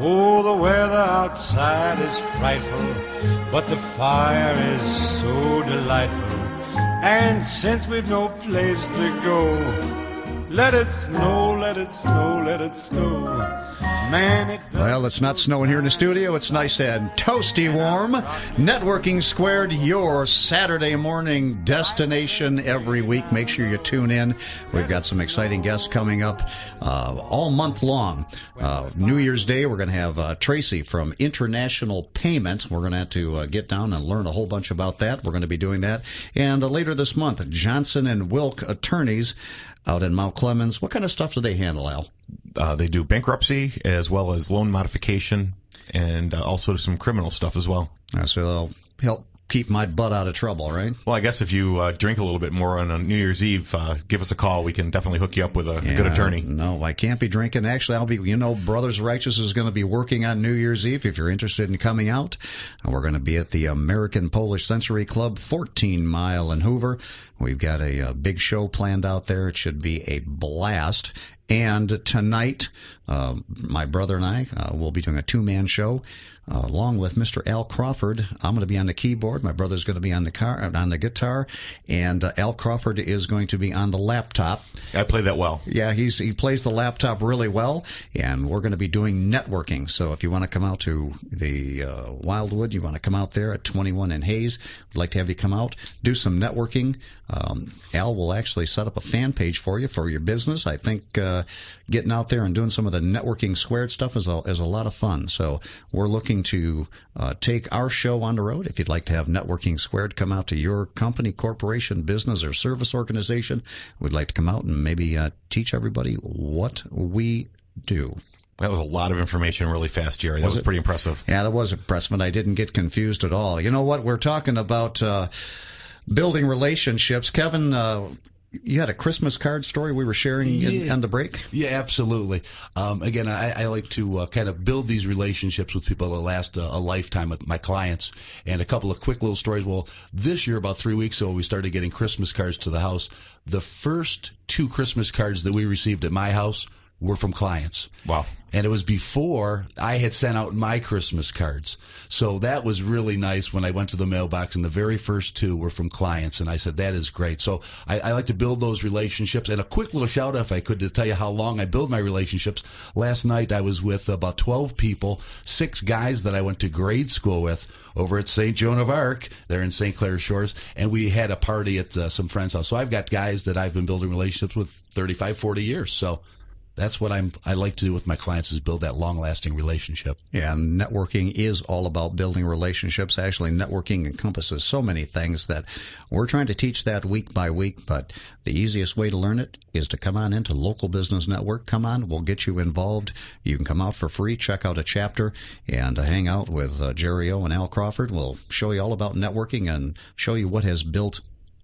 Oh, the weather outside is frightful, but the fire is so delightful. And since we've no place to go, let it snow, let it snow, let it snow. Man, well, it's not snowing here in the studio. It's nice and toasty warm. Networking Squared, your Saturday morning destination every week. Make sure you tune in. We've got some exciting guests coming up all month long. New Year's Day, we're going to have Tracy from International Payment. We're going to have to get down and learn a whole bunch about that. We're going to be doing that. And later this month, Johnson and Wilk Attorneys out in Mount Clemens. What kind of stuff do they handle, Al? They do bankruptcy as well as loan modification and also some criminal stuff as well. So they'll help keep my butt out of trouble, right? Well, I guess if you drink a little bit more on a New Year's Eve, give us a call. We can definitely hook you up with a good attorney. No, I can't be drinking. Actually, I'll be, Brothers Righteous is going to be working on New Year's Eve. If you're interested in coming out, we're going to be at the American Polish Century Club, 14 Mile in Hoover. We've got a big show planned out there. It should be a blast. And tonight, my brother and I will be doing a two-man show along with Mr. Al Crawford. I'm going to be on the keyboard. My brother's going to be on the guitar, and Al Crawford is going to be on the laptop. I play that well. Yeah, he plays the laptop really well, and we're going to be doing networking. So if you want to come out to the Wildwood, you want to come out there at 21 in Hayes, we'd like to have you come out, do some networking. Al will actually set up a fan page for you for your business. I think getting out there and doing some of the Networking Squared stuff is a lot of fun. So we're looking to take our show on the road. If you'd like to have Networking Squared come out to your company, corporation, business, or service organization, we'd like to come out and maybe teach everybody what we do. That was a lot of information really fast, Jerry. That was pretty impressive. Yeah, that was impressive, and I didn't get confused at all. You know what? We're talking about building relationships. Kevin, you had a Christmas card story we were sharing on the break? Yeah, absolutely. Again, I like to kind of build these relationships with people that last a lifetime with my clients. And a couple of quick little stories. Well, this year, about 3 weeks ago, we started getting Christmas cards to the house. The first 2 Christmas cards that we received at my house were from clients. Wow. And it was before I had sent out my Christmas cards. So that was really nice when I went to the mailbox, and the very first 2 were from clients. And I said, that is great. So I like to build those relationships. And a quick little shout out, if I could, to tell you how long I build my relationships. Last night I was with about 12 people, 6 guys that I went to grade school with over at St. Joan of Arc. They're in St. Clair Shores. And we had a party at some friends' house. So I've got guys that I've been building relationships with 35, 40 years. So that's what I like to do with my clients, is build that long-lasting relationship. Yeah, and networking is all about building relationships. Actually, networking encompasses so many things that we're trying to teach that week by week, but the easiest way to learn it is to come on into Local Business Network. Come on, we'll get you involved. You can come out for free, check out a chapter, and hang out with Jerry O and Al Crawford. We'll show you all about networking and show you what has built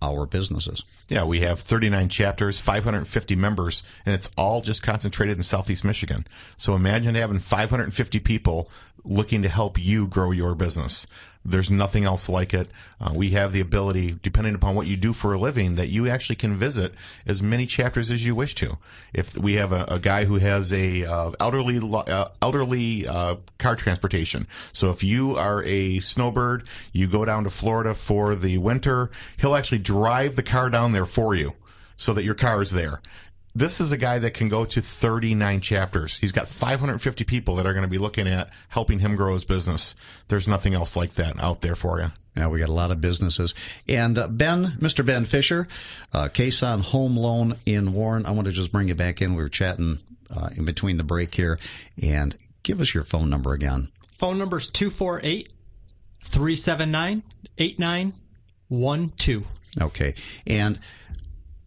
our businesses. Yeah, we have 39 chapters, 550 members, and it's all just concentrated in Southeast Michigan. So imagine having 550 people looking to help you grow your business. There's nothing else like it. We have the ability, depending upon what you do for a living, that you actually can visit as many chapters as you wish to. If we have a guy who has a elderly car transportation, so if you are a snowbird, you go down to Florida for the winter, he'll actually drive the car down there for you so that your car is there. This is a guy that can go to 39 chapters. He's got 550 people that are going to be looking at helping him grow his business. There's nothing else like that out there for you. Yeah, we got a lot of businesses. And Mr. Ben Fisher, Cason Home Loan in Warren. I want to just bring you back in. We were chatting in between the break here. And give us your phone number again. Phone number is 248-379-8912. Okay. And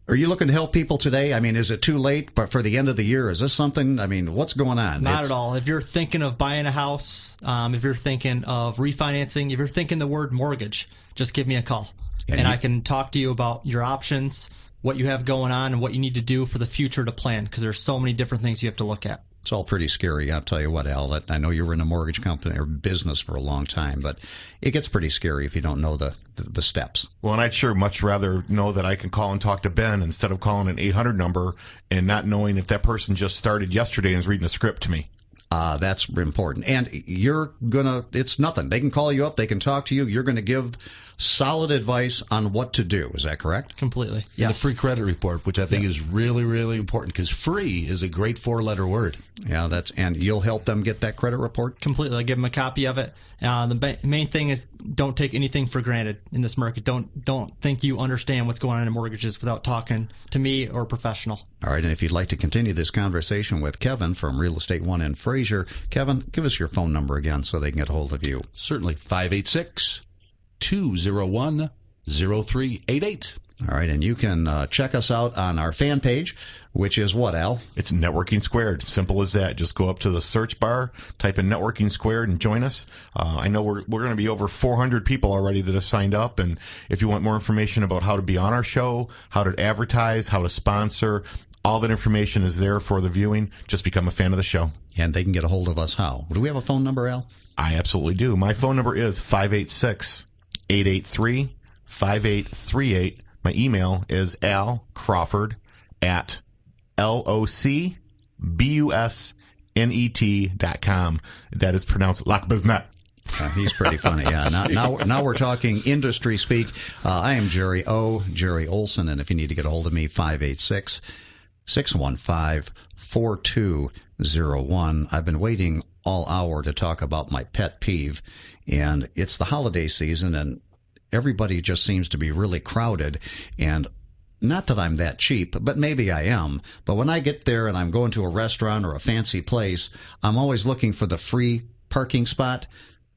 are you looking to help people today? I mean, is it too late but for the end of the year? Is this something, I mean, what's going on? Not at all. If you're thinking of buying a house, if you're thinking of refinancing, if you're thinking the word mortgage, just give me a call. And I can talk to you about your options, what you have going on, and what you need to do for the future to plan, because there's so many different things you have to look at. It's all pretty scary. I'll tell you what, Al, I know you were in a mortgage company or business for a long time, but it gets pretty scary if you don't know the steps. Well, and I'd sure much rather know that I can call and talk to Ben instead of calling an 800 number and not knowing if that person just started yesterday and is reading a script to me. That's important. And it's nothing. They can call you up. They can talk to you. You're going to give solid advice on what to do. Is that correct? Completely. And Yes. the free credit report, which I think is really, really important, because free is a great 4-letter word. Yeah, and you'll help them get that credit report? Completely. I give them a copy of it. The main thing is don't take anything for granted in this market. Don't think you understand what's going on in mortgages without talking to me or a professional. All right, and if you'd like to continue this conversation with Kevin from Real Estate One in Fraser, Kevin, give us your phone number again so they can get a hold of you. Certainly. 586-201-0388. All right, and you can check us out on our fan page, which is what, Al? It's Networking Squared. Simple as that. Just go up to the search bar, type in Networking Squared, and join us. I know we're going to be over 400 people already that have signed up. And if you want more information about how to be on our show, how to advertise, how to sponsor, all that information is there for the viewing. Just become a fan of the show. And they can get a hold of us how? Do we have a phone number, Al? I absolutely do. My phone number is 586-883-5838. My email is alcrawford@locbusnet.com. That is pronounced Lockbusnet. He's pretty funny, yeah. Now we're talking industry speak. I am Jerry Olson, and if you need to get a hold of me, 586-615-4201. I've been waiting all hour to talk about my pet peeve, and it's the holiday season, and everybody just seems to be really crowded, and not that I'm that cheap, but maybe I am. But when I get there and I'm going to a restaurant or a fancy place, I'm always looking for the free parking spot.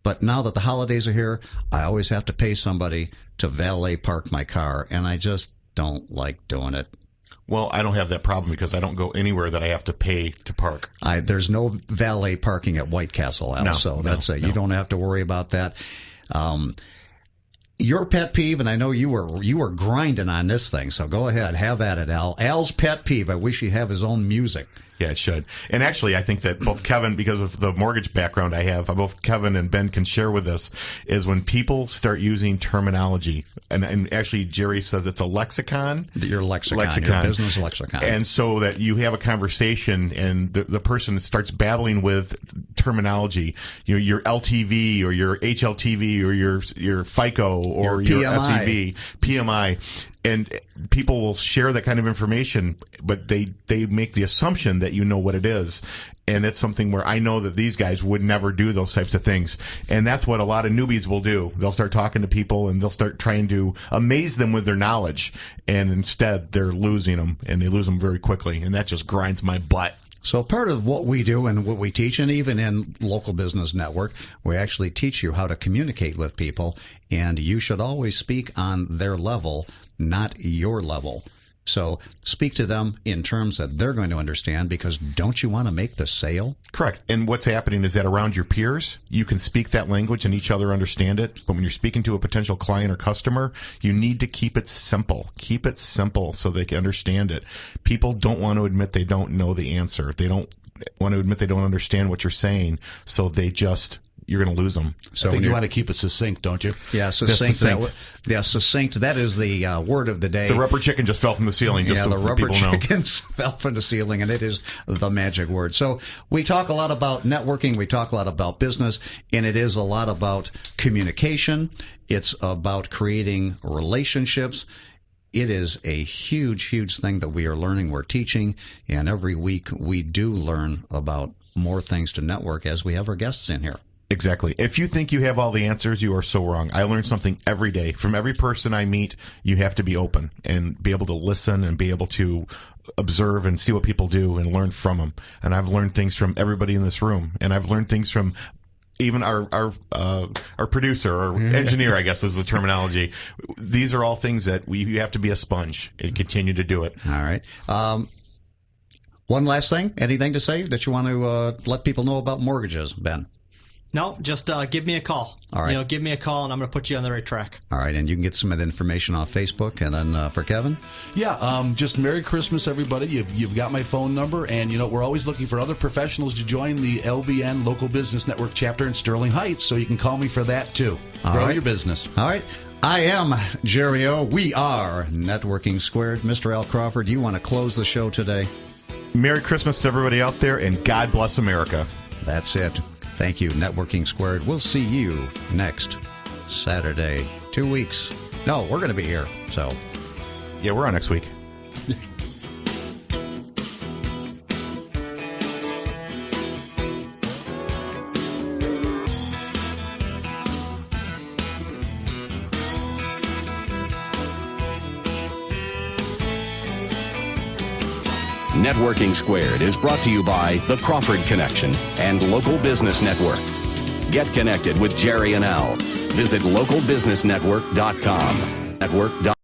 But now that the holidays are here, I always have to pay somebody to valet park my car, and I just don't like doing it. Well, I don't have that problem because I don't go anywhere that I have to pay to park. There's no valet parking at White Castle, Al, so that's it. You don't have to worry about that. Your pet peeve, and I know you were grinding on this thing, so go ahead, have at it, Al. Al's pet peeve, I wish he'd have his own music. Yeah, it should. And actually, I think that both Kevin, because of the mortgage background I have, both Kevin and Ben can share with us, is when people start using terminology, and actually Jerry says it's a lexicon. Your lexicon. Your business lexicon. And so that you have a conversation and the person starts babbling with terminology, your LTV or your HLTV or your FICO or your SEV, PMI. And people will share that kind of information, but they make the assumption that you know what it is. And it's something where I know that these guys would never do those types of things. And that's what a lot of newbies will do. They'll start talking to people and they'll start trying to amaze them with their knowledge. And instead, they're losing them, and they lose them very quickly. And that just grinds my butt. So part of what we do and what we teach, and even in Local Business Network, we actually teach you how to communicate with people, and you should always speak on their level, not your level. So speak to them in terms that they're going to understand, because don't you want to make the sale? Correct. And what's happening is that around your peers, you can speak that language and each other understand it. But when you're speaking to a potential client or customer, you need to keep it simple. Keep it simple so they can understand it. People don't want to admit they don't know the answer. They don't want to admit they don't understand what you're saying. So you're going to lose them. So I think you want to keep it succinct, don't you? Yeah, succinct. Succinct. That is the word of the day. The rubber chicken just fell from the ceiling. Just so the rubber people know. chickens fell from the ceiling, and it is the magic word. So we talk a lot about networking. We talk a lot about business, and it is a lot about communication. It's about creating relationships. It is a huge, huge thing that we are learning. We're teaching, and every week we do learn about more things to network as we have our guests in here. Exactly. If you think you have all the answers, you are so wrong. I learn something every day. From every person I meet, you have to be open and be able to listen and be able to observe and see what people do and learn from them. And I've learned things from everybody in this room. And I've learned things from even our producer or engineer, I guess is the terminology. These are all things that you have to be a sponge and continue to do it. All right. One last thing. Anything to say that you want to let people know about mortgages, Ben? No, just give me a call. All right. Give me a call, and I'm going to put you on the right track. All right, and you can get some of the information off Facebook. And then for Kevin? Yeah, just Merry Christmas, everybody. You've got my phone number, and we're always looking for other professionals to join the LBN Local Business Network chapter in Sterling Heights, so you can call me for that too. Grow your business. All right. I am Jerry O. We are Networking Squared. Mr. Al Crawford, you want to close the show today? Merry Christmas to everybody out there, and God bless America. That's it. Thank you, Networking Squared. We'll see you next Saturday. 2 weeks. No, we're going to be here. So, Yeah, we're on next week. Networking Squared is brought to you by the Crawford Connection and Local Business Network. Get connected with Jerry and Al. Visit localbusinessnetwork.com.